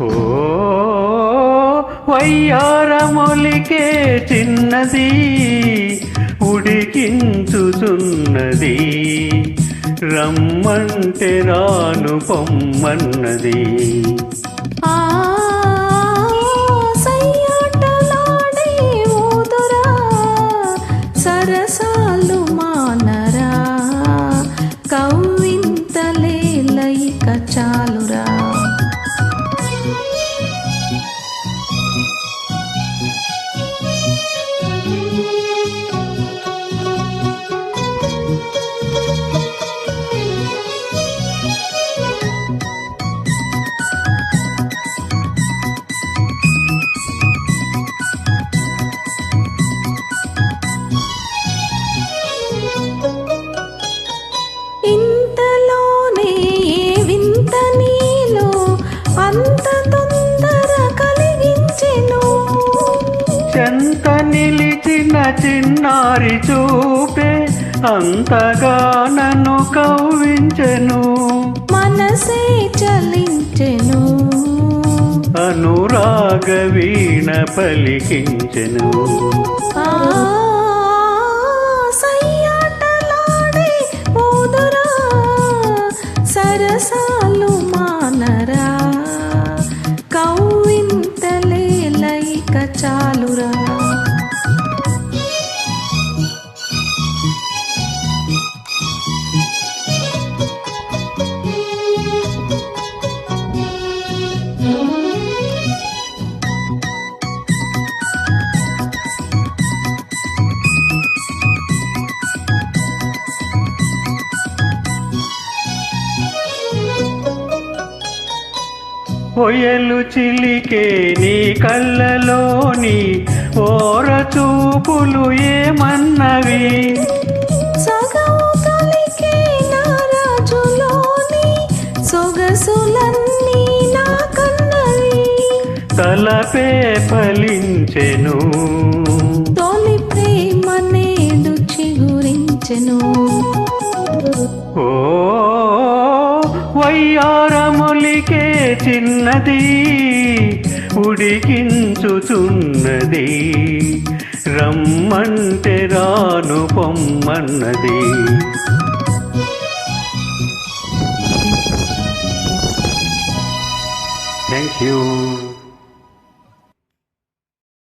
ఓ వయ్యారమొలికే చిన్నది ఉడికించుచున్నది రమ్మంటే రాను పొమ్మన్నది. సయ్యాటలాడే ఊదురా సరసాలు మానరా కవ్వింతలేలైక చాలురా. ఇంతలోనే ఏ వింత నీలో అంత తొందర కలిగించెను. చెంత నిలిచిన చిన్నారి చూపే అంతగా నన్ను కవ్వించెను. మనసే చలించెను అనురాగ వీణ పలికించెను. సయ్యాటలాడే ఊదురా సరసాలు మానరా కవ్వింతలేలైక చాలురా. ఒయలు చిలికే నీ కళ్ళలోని ఓర చూపులు ఏమన్నవి. సగము కలికే నా రాజులోని సొగసులన్నీ నా కన్నవి. తలపే ఫలించెను తొలి ప్రేమ నేడు చిగురించెను. ఓ వయ్యారమొలికే చిన్నది ఉడికించుచున్నది రమ్మంటే రాను పొమ్మన్నది. Thank you.